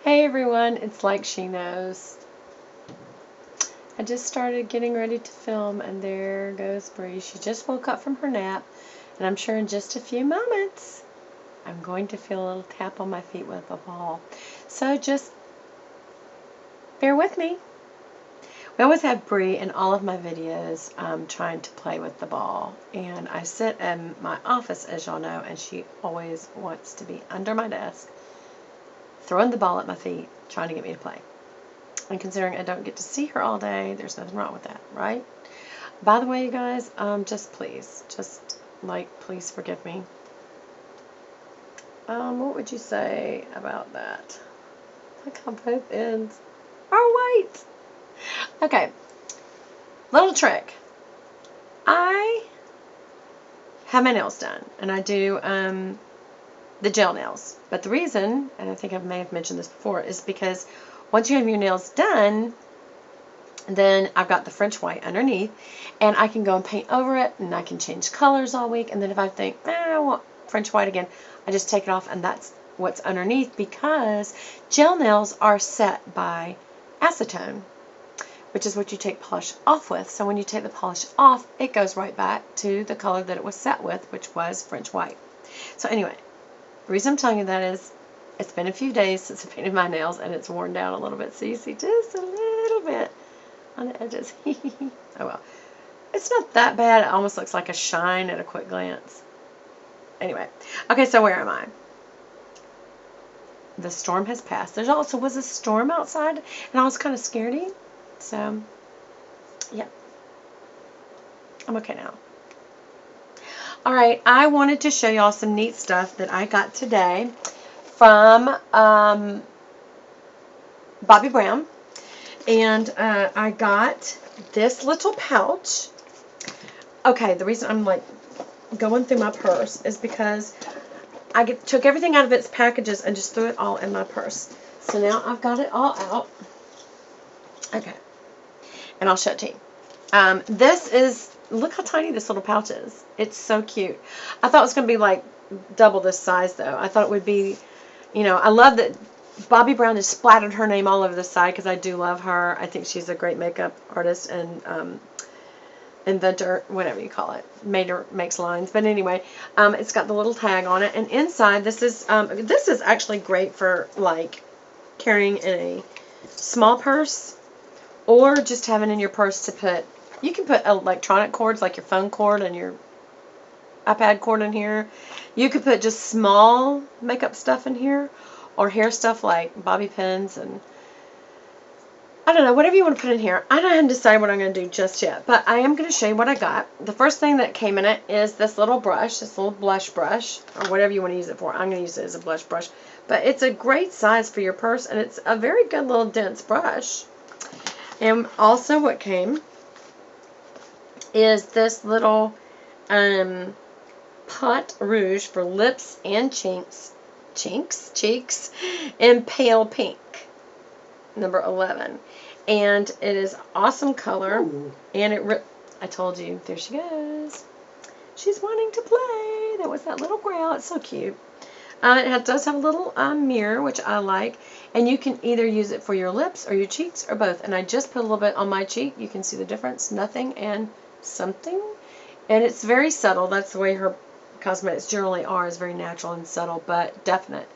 Hey everyone, it's like she knows. I just started getting ready to film and there goes Bree. She just woke up from her nap and I'm sure in just a few moments I'm going to feel a little tap on my feet with a ball. So just bear with me. We always have Bree in all of my videos trying to play with the ball, and I sit in my office, as y'all know, and she always wants to be under my desk throwing the ball at my feet trying to get me to play. And considering I don't get to see her all day, there's nothing wrong with that, right? By the way, you guys, just please forgive me. What would you say about that? Look how both ends are white. Okay, little trick. I have my nails done, and I do the gel nails. But the reason, and I think I may have mentioned this before, is because once you have your nails done, then I've got the French white underneath, and I can go and paint over it, and I can change colors all week. And then if I think, I want French white again, I just take it off, and that's what's underneath, because gel nails are set by acetone, which is what you take polish off with. So when you take the polish off, it goes right back to the color that it was set with, which was French white. So anyway, the reason I'm telling you that is it's been a few days since I painted my nails, and it's worn down a little bit. So you see just a little bit on the edges. Oh well. It's not that bad. It almost looks like a shine at a quick glance. Anyway. Okay, so where am I? The storm has passed. There also was a storm outside, and I was kind of scaredy. So, yeah. I'm okay now. Alright, I wanted to show y'all some neat stuff that I got today from Bobbi Brown. And I got this little pouch. Okay, the reason I'm like going through my purse is because I took everything out of its packages and just threw it all in my purse. So now I've got it all out. Okay. And I'll show it to you. This is, look how tiny this little pouch is. It's so cute. I thought it was going to be like double this size though. I thought it would be, you know, I love that Bobbi Brown has splattered her name all over the side because I do love her. I think she's a great makeup artist and inventor, whatever you call it. Makes lines. But anyway, it's got the little tag on it. And inside, this is actually great for like carrying in a small purse or just having in your purse to put. You can put electronic cords like your phone cord and your iPad cord in here. You could put just small makeup stuff in here, or hair stuff like bobby pins and I don't know, whatever you want to put in here. I haven't decided what I'm going to do just yet, but I am going to show you what I got. The first thing that came in it is this little brush, this little blush brush, or whatever you want to use it for. I'm going to use it as a blush brush, but it's a great size for your purse, and it's a very good little dense brush. And also what came is this little pot rouge for lips and cheeks in pale pink, number 11. And it is awesome color. Ooh. And I told you, there she goes. She's wanting to play. That was that little growl. It's so cute. It does have a little mirror, which I like. And you can either use it for your lips or your cheeks or both. And I just put a little bit on my cheek. You can see the difference. Nothing and something. And it's very subtle. That's the way her cosmetics generally are, is very natural and subtle, but definite.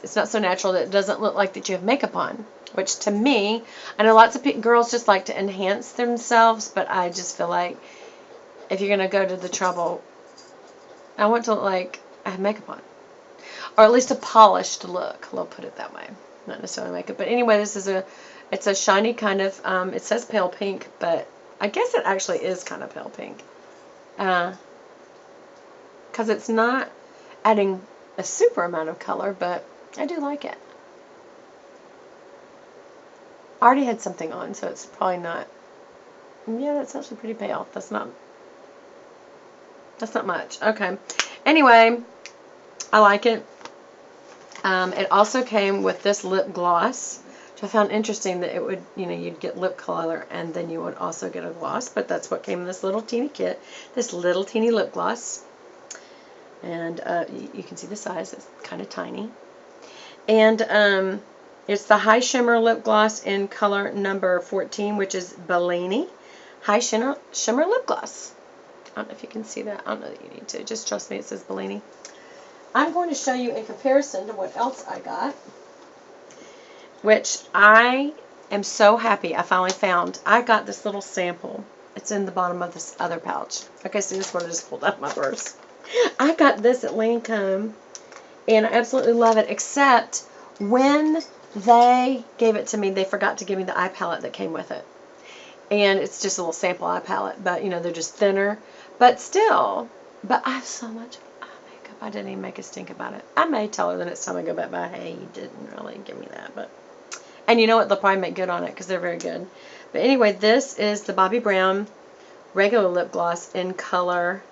It's not so natural that it doesn't look like that you have makeup on, which to me, I know lots of girls just like to enhance themselves, but I just feel like if you're going to go to the trouble, I want to look like I have makeup on, or at least a polished look. I'll put it that way, not necessarily makeup. But anyway, it's a shiny kind of, it says pale pink, but I guess it actually is kind of pale pink. Because it's not adding a super amount of color, but I do like it. I already had something on, so it's probably not. Yeah, that's actually pretty pale. That's not much. Okay. Anyway, I like it. It also came with this lip gloss, which I found interesting that it would, you'd get lip color and then you would also get a gloss, but that's what came in this little teeny kit, this little teeny lip gloss. And you can see the size, it's kind of tiny. And It's the High Shimmer Lip Gloss in color number 14, which is Bellini High Shimmer Lip Gloss. I don't know if you can see that. I don't know that you need to. Just trust me, it says Bellini. I'm going to show you in comparison to what else I got, which I am so happy I finally found. I got this little sample. It's in the bottom of this other pouch. Okay, so this one I just pulled out of my purse. I got this at Lancome, and I absolutely love it, except when they gave it to me, they forgot to give me the eye palette that came with it. And it's just a little sample eye palette, but, you know, they're just thinner. But still, but I have so much makeup, I didn't even make a stink about it. I may tell her the next time I go back by, hey, you didn't really give me that. But, and you know what, they'll probably make good on it because they're very good. But anyway, this is the Bobbi Brown regular lip gloss in color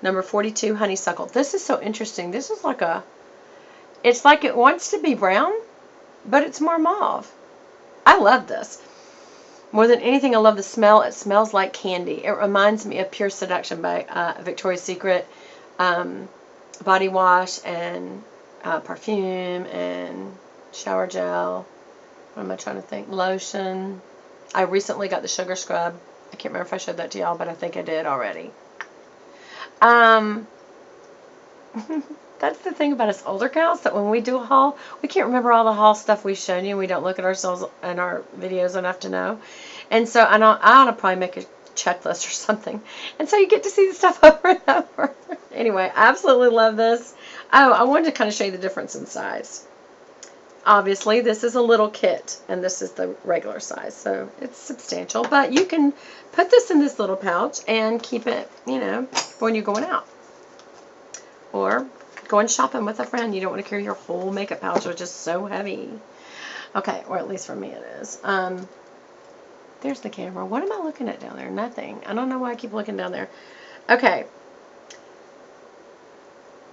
number 42, Honeysuckle. This is so interesting. This is like a, it's like it wants to be brown, but it's more mauve. I love this. More than anything, I love the smell. It smells like candy. It reminds me of Pure Seduction by Victoria's Secret body wash and perfume and shower gel. What am I trying to think? Lotion. I recently got the sugar scrub. I can't remember if I showed that to y'all, but I think I did already. That's the thing about us older gals, that when we do a haul, we can't remember all the haul stuff we've shown you, and we don't look at ourselves in our videos enough to know. And so I ought to probably make a checklist or something. And so you get to see the stuff over and over. Anyway, I absolutely love this. Oh, I wanted to kind of show you the difference in size. Obviously, this is a little kit, and this is the regular size, so it's substantial. But you can put this in this little pouch and keep it, you know, when you're going out. Or going shopping with a friend. You don't want to carry your whole makeup pouch, which is so heavy. Okay, or at least for me it is. There's the camera. What am I looking at down there? Nothing. I don't know why I keep looking down there. Okay.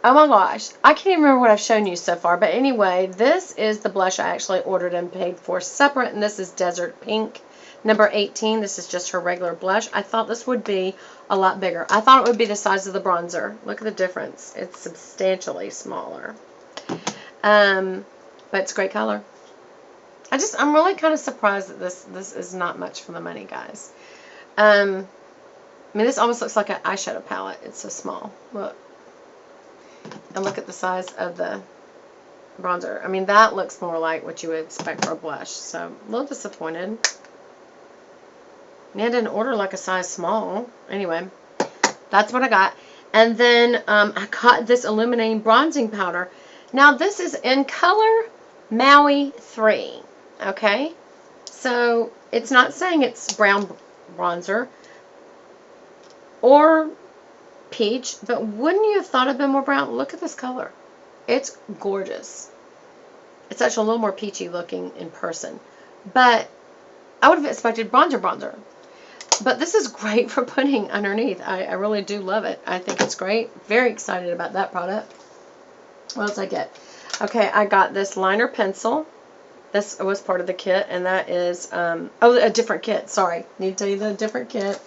Oh my gosh. I can't even remember what I've shown you so far. But anyway, this is the blush I actually ordered and paid for separate. And this is Desert Pink, number 18. This is just her regular blush. I thought this would be a lot bigger. I thought it would be the size of the bronzer. Look at the difference. It's substantially smaller. But it's a great color. I'm really kind of surprised that this is not much for the money, guys. I mean, this almost looks like an eyeshadow palette. It's so small. Look. And look at the size of the bronzer. I mean, that looks more like what you would expect for a blush. So, a little disappointed. And I didn't order like a size small. Anyway, that's what I got. And then I got this illuminating bronzing powder. Now, this is in color Maui 3. Okay? So, it's not saying it's brown bronzer or peach, but wouldn't you have thought it'd been more brown? Look at this color. It's gorgeous. It's actually a little more peachy looking in person. But I would have expected bronzer. But this is great for putting underneath. I really do love it. I think it's great. Very excited about that product. What else I get? Okay, I got this liner pencil. This was part of the kit, and that is, oh, a different kit. Sorry. Need to tell you the different kit.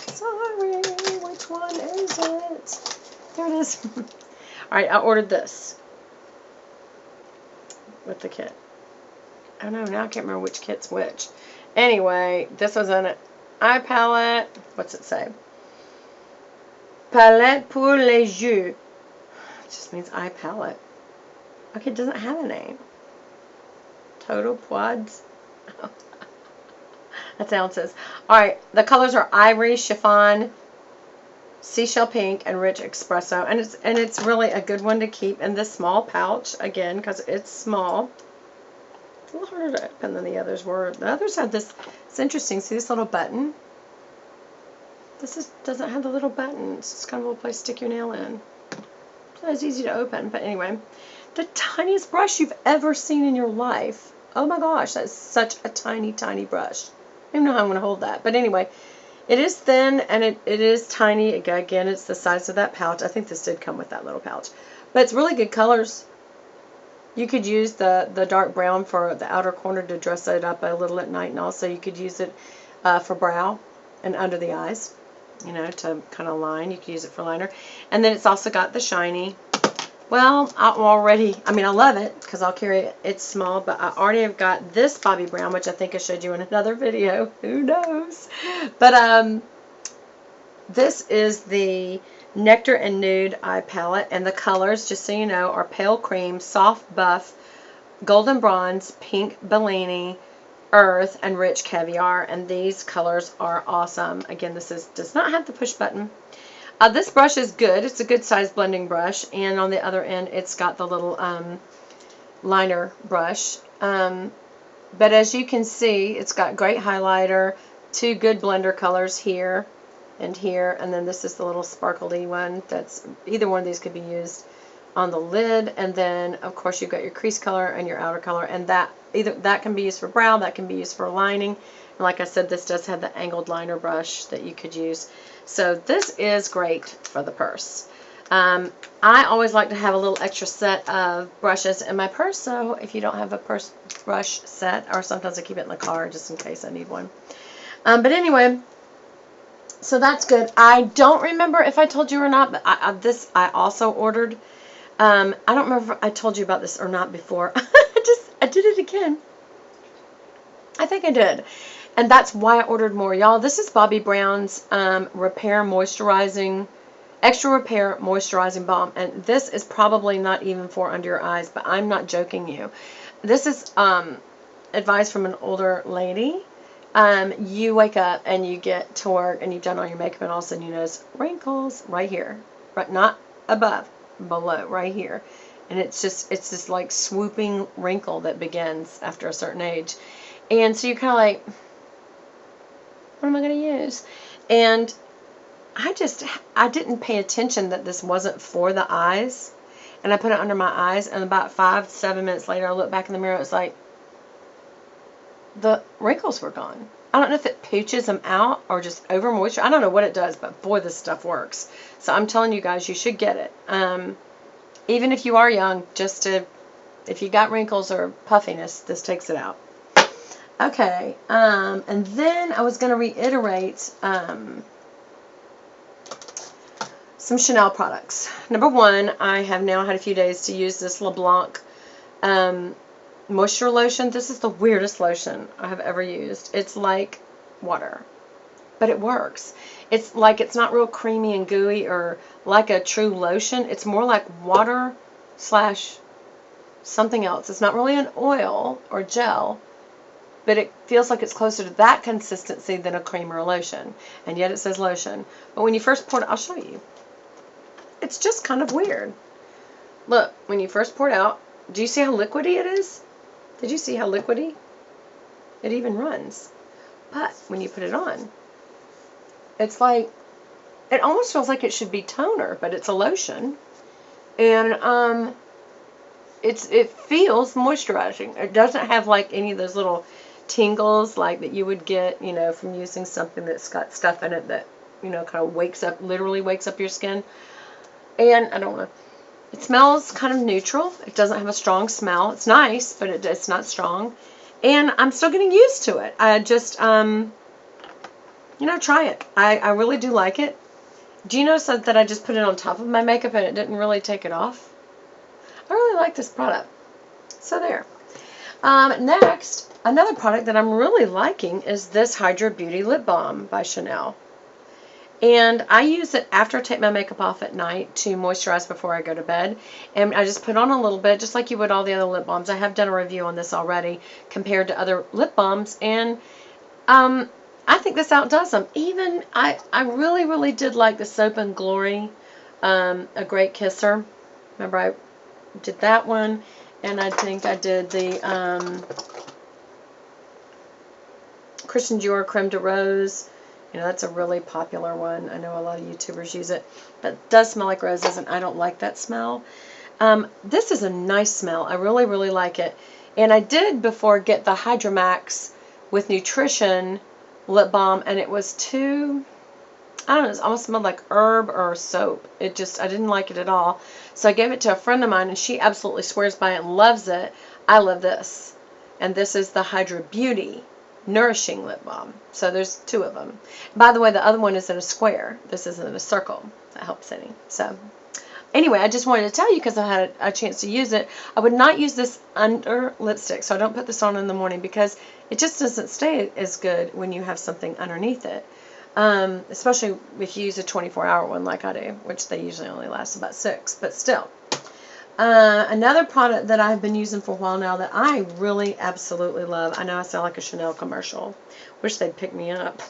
Sorry, which one is it? There it is. Alright, I ordered this with the kit. I don't know, now I can't remember which kit's which. Anyway, this was an eye palette. What's it say? Palette pour les yeux. It just means eye palette. Okay, it doesn't have a name. Total Poids. That's ounces. Alright, the colors are Ivory, Chiffon, Seashell Pink, and Rich Espresso. And it's really a good one to keep in this small pouch, again, because it's small. It's a little harder to open than the others were. The others have this, it's interesting, see this little button? This doesn't have the little button. It's just kind of a little place to stick your nail in. So it's easy to open, but anyway. The tiniest brush you've ever seen in your life. Oh my gosh, that's such a tiny, tiny brush. I don't even know how I'm going to hold that. But anyway, it is thin and it is tiny. Again, it's the size of that pouch. I think this did come with that little pouch. But it's really good colors. You could use the dark brown for the outer corner to dress it up a little at night. And also you could use it for brow and under the eyes. You know, to kind of line. You could use it for liner. And then it's also got the shiny. Well, I mean, I love it because I'll carry it. It's small, but I already have got this Bobbi Brown, which I think I showed you in another video. Who knows? But this is the Nectar and Nude Eye Palette, and the colors, just so you know, are Pale Cream, Soft Buff, Golden Bronze, Pink Bellini, Earth, and Rich Caviar, and these colors are awesome. Again, this does not have the push button. This brush is good. It's a good size blending brush, and on the other end it's got the little liner brush. But as you can see, it's got great highlighter, 2 good blender colors here and here, and then this is the little sparkly one. That's either one of these could be used on the lid, and then of course you've got your crease color and your outer color, and that can be used for brow, that can be used for lining. And like I said, this does have the angled liner brush that you could use. So this is great for the purse. I always like to have a little extra set of brushes in my purse, so if you don't have a purse brush set, or sometimes I keep it in the car just in case I need one. But anyway, so that's good. I don't remember if I told you or not, but I also ordered. I don't remember if I told you about this or not before. I did it again. I think I did. And that's why I ordered more. Y'all, this is Bobbi Brown's Repair Moisturizing, Extra Repair Moisturizing Balm. And this is probably not even for under your eyes, but I'm not joking you. This is advice from an older lady. You wake up and you get to work and you've done all your makeup, and all of a sudden you notice wrinkles right here. Right, not above, below, right here. And it's this like swooping wrinkle that begins after a certain age. And so you're kind of like, what am I going to use? And I didn't pay attention that this wasn't for the eyes. And I put it under my eyes, and about 5-7 minutes later, I looked back in the mirror. It was like, the wrinkles were gone. I don't know if it pooches them out or just over moisture. I don't know what it does, but boy, this stuff works. So I'm telling you guys, you should get it. Even if you are young, if you got wrinkles or puffiness, this takes it out. Okay, and then I was going to reiterate some Chanel products. Number one, I have now had a few days to use this LeBlanc moisture lotion. This is the weirdest lotion I have ever used. It's like water, but it works. It's not real creamy and gooey or like a true lotion. It's more like water / something else. It's not really an oil or gel, but it feels like it's closer to that consistency than a cream or a lotion. And yet it says lotion. But when you first pour it, I'll show you. It's just kind of weird. Look, when you first pour it out, do you see how liquidy it is? Did you see how liquidy? It even runs. But when you put it on, it's like, it almost feels like it should be toner, but it's a lotion. And it feels moisturizing. It doesn't have like any of those little tingles like that you would get, you know, from using something that's got stuff in it that, you know, kind of literally wakes up your skin. And I don't know. It smells kind of neutral. It doesn't have a strong smell. It's nice, but it's not strong. And I'm still getting used to it. I just, you know, try it. I really do like it. Do you notice that I just put it on top of my makeup and it didn't really take it off? I really like this product. So there. Next, another product that I'm really liking is this Hydra Beauty Lip Balm by Chanel. And I use it after I take my makeup off at night to moisturize before I go to bed. And I just put on a little bit, just like you would all the other lip balms. I have done a review on this already compared to other lip balms. And I think this outdoes them. Even, I really, really did like the Soap and Glory, A Great Kisser. Remember, I did that one. And I think I did the Christian Dior Creme de Rose. You know, that's a really popular one. I know a lot of YouTubers use it. But it does smell like roses, and I don't like that smell. This is a nice smell. I really, really like it. And I did before get the Hydra Max with Nutrition lip balm, and it was too, I don't know, it almost smelled like herb or soap. I didn't like it at all. So I gave it to a friend of mine, and she absolutely swears by it and loves it. I love this. And this is the Hydra Beauty Nourishing Lip Balm. So there's 2 of them. By the way, the other one is in a square. This is in a circle. That helps any. So, Anyway, I just wanted to tell you because I had a chance to use it. I would not use this under lipstick, so I don't put this on in the morning because it just doesn't stay as good when you have something underneath it. Especially if you use a 24-hour one like I do, which they usually only last about 6, but still. Another product that I've been using for a while now that I really absolutely love. I know I sound like a Chanel commercial. Wish they'd pick me up.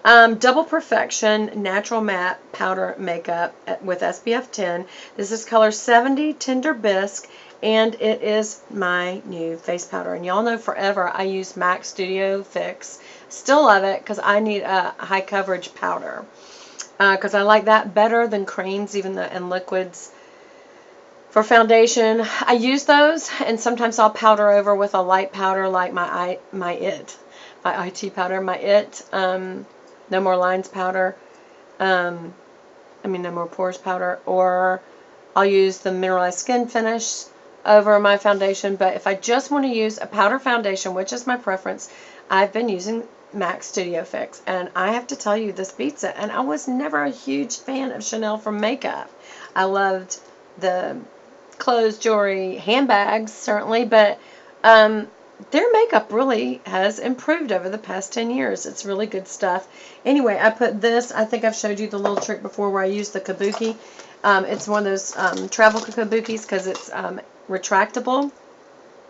Double Perfection Natural Matte Powder Makeup with SPF 10. This is color 70 Tender Bisque, and it is my new face powder. And y'all know forever I use MAC Studio Fix. Still love it because I need a high coverage powder. Because I like that better than creams, even and liquids. For foundation, I use those, and sometimes I'll powder over with a light powder like my IT powder, my IT, No More Lines powder, No More Pores powder, or I'll use the Mineralized Skin Finish over my foundation. But if I just want to use a powder foundation, which is my preference, I've been using MAC Studio Fix, and I have to tell you, this beats it. And I was never a huge fan of Chanel for makeup. I loved the clothes, jewelry, handbags, certainly, but their makeup really has improved over the past 10 years. It's really good stuff. Anyway, I put this, I think I've showed you the little trick before where I used the kabuki. It's one of those travel kabukis because it's retractable.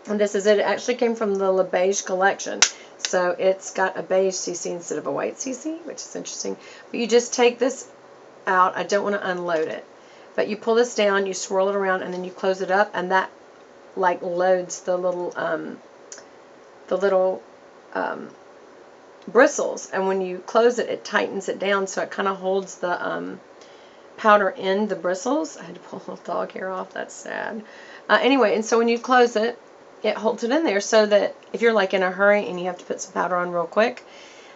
And this is it. It actually came from the Le Beige collection. So it's got a beige CC instead of a white CC, which is interesting. But you just take this out. I don't want to unload it. But you pull this down, you swirl it around, and then you close it up, and that like loads the little bristles. And when you close it, it tightens it down, so it kind of holds the powder in the bristles. I had to pull a little dog hair off. That's sad. Anyway, and so when you close it, it holds it in there so that if you're like in a hurry and you have to put some powder on real quick,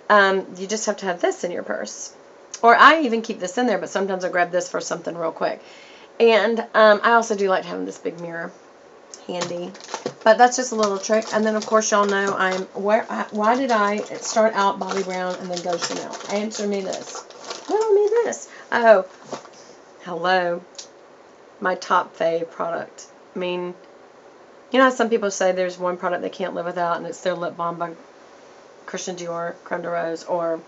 you just have to have this in your purse. Or I even keep this in there, but sometimes I grab this for something real quick. And I also do like having this big mirror handy. But that's just a little trick. And then, of course, y'all know why did I start out Bobbi Brown and then go Chanel? Answer me this. Tell me this. Oh, hello. My top fave product. I mean, you know how some people say there's one product they can't live without, and it's their lip balm by Christian Dior, Creme de Rose, or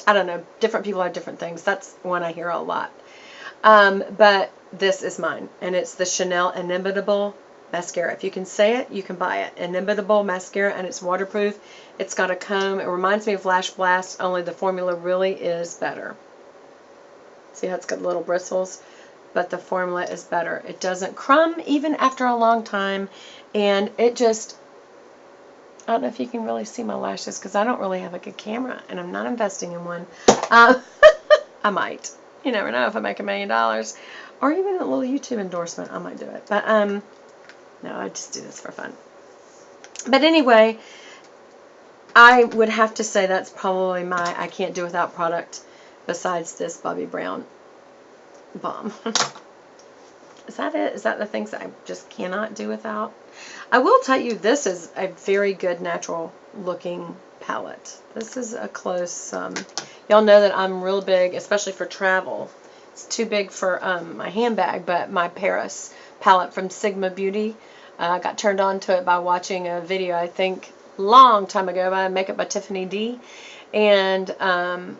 I don't know, different people have different things. That's one I hear a lot. But this is mine, and it's the Chanel Inimitable Mascara. If you can say it, you can buy it. Inimitable Mascara, and it's waterproof. It's got a comb. It reminds me of Lash Blast, only the formula really is better. See how it's got little bristles? But the formula is better. It doesn't crumb even after a long time, and it just... I don't know if you can really see my lashes because I don't really have a good camera, and I'm not investing in one. I might. You never know. If I make $1 million or even a little YouTube endorsement, I might do it. But no, I just do this for fun. But anyway, I would have to say that's probably my I can't do without product besides this Bobbi Brown balm. Is that it? Is that the things that I just cannot do without? I will tell you, this is a very good natural looking palette. This is a close, y'all know that I'm real big, especially for travel. It's too big for my handbag, but my Paris palette from Sigma Beauty. I got turned on to it by watching a video, I think, long time ago by Makeup by Tiffany D. And, oh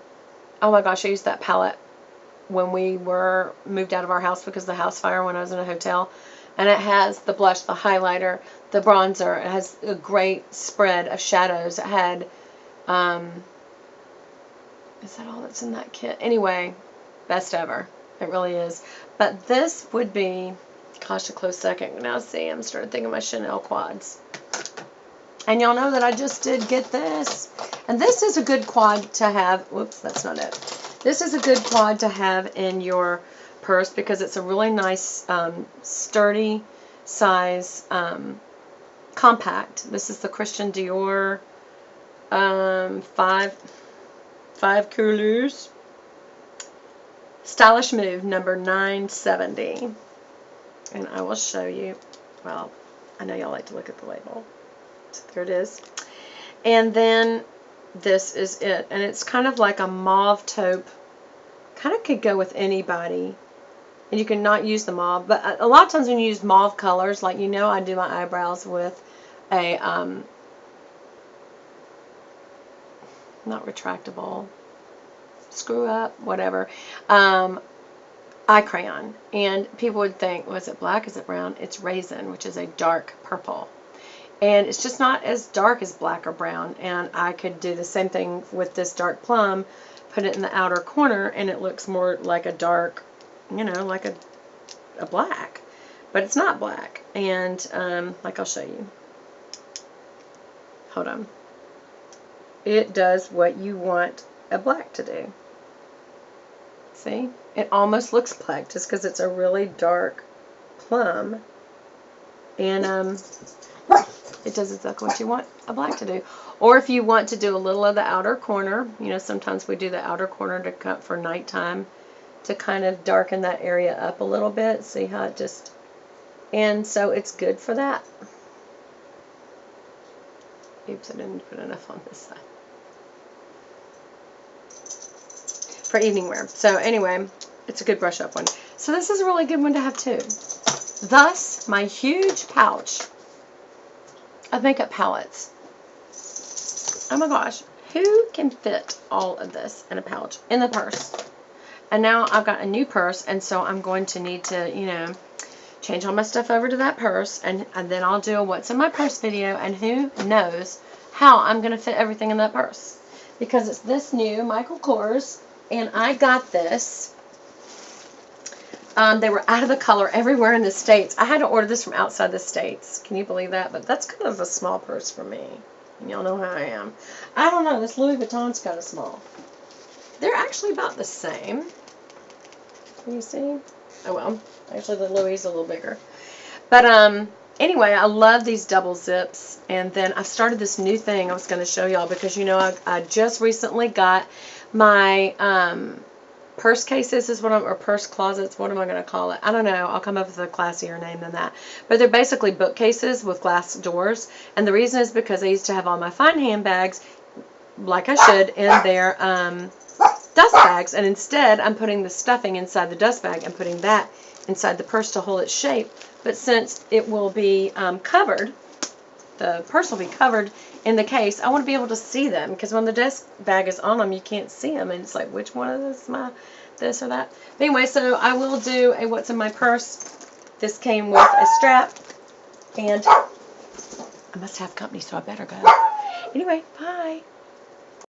my gosh, I used that palette when we were moved out of our house because of the house fire when I was in a hotel. And it has the blush, the highlighter, the bronzer. It has a great spread of shadows. It had, is that all that's in that kit? Anyway, best ever. It really is. But this would be, gosh, a close second. Now see, I'm starting thinking of my Chanel quads. And y'all know that I just did get this. And this is a good quad to have. Whoops, that's not it. This is a good quad to have in your purse because it's a really nice, sturdy size, compact. This is the Christian Dior 5 couleurs. Stylish Move number 970. And I will show you. Well, I know y'all like to look at the label. So there it is. And then this is it. And it's kind of like a mauve taupe. Kind of could go with anybody. And you can not use the mauve. But a lot of times when you use mauve colors, like I do my eyebrows with a, not retractable, screw up, whatever, eye crayon. And people would think, was it black, is it brown? It's raisin, which is a dark purple. And it's just not as dark as black or brown. And I could do the same thing with this dark plum, put it in the outer corner, and it looks more like a dark, like a black. But it's not black. And, like I'll show you. Hold on. It does what you want a black to do. See? It almost looks black just because it's a really dark plum. And, it does exactly what you want a black to do. Or if you want to do a little of the outer corner, sometimes we do the outer corner to cut for nighttime to kind of darken that area up a little bit. See how it just, and so it's good for that. Oops, I didn't put enough on this side. For evening wear. So anyway, it's a good brush up one. So this is a really good one to have too. Thus, my huge pouch of makeup palettes. Oh my gosh, who can fit all of this in a pouch, in the purse? And now I've got a new purse, and so I'm going to need to, change all my stuff over to that purse, and then I'll do a what's in my purse video, and who knows how I'm going to fit everything in that purse. Because it's this new Michael Kors, and I got this. They were out of the color everywhere in the States. I had to order this from outside the States. Can you believe that? But that's kind of a small purse for me. And y'all know how I am. I don't know. This Louis Vuitton's kind of small. They're actually about the same. Can you see? Oh, well. Actually, the Louis is a little bigger. But, anyway, I love these double zips. And then I started this new thing I was going to show y'all because, I just recently got my, purse cases is what or purse closets, what am I going to call it? I don't know. I'll come up with a classier name than that. But they're basically bookcases with glass doors. And the reason is because I used to have all my fine handbags, like I should, in their dust bags. And instead, I'm putting the stuffing inside the dust bag and putting that inside the purse to hold its shape. But since it will be covered, the purse will be covered in the case, I want to be able to see them, because when the dust bag is on them, you can't see them, and it's like, which one of this is my this or that? But anyway, so I will do a what's in my purse. This came with a strap, and I must have company, so I better go. Anyway, bye.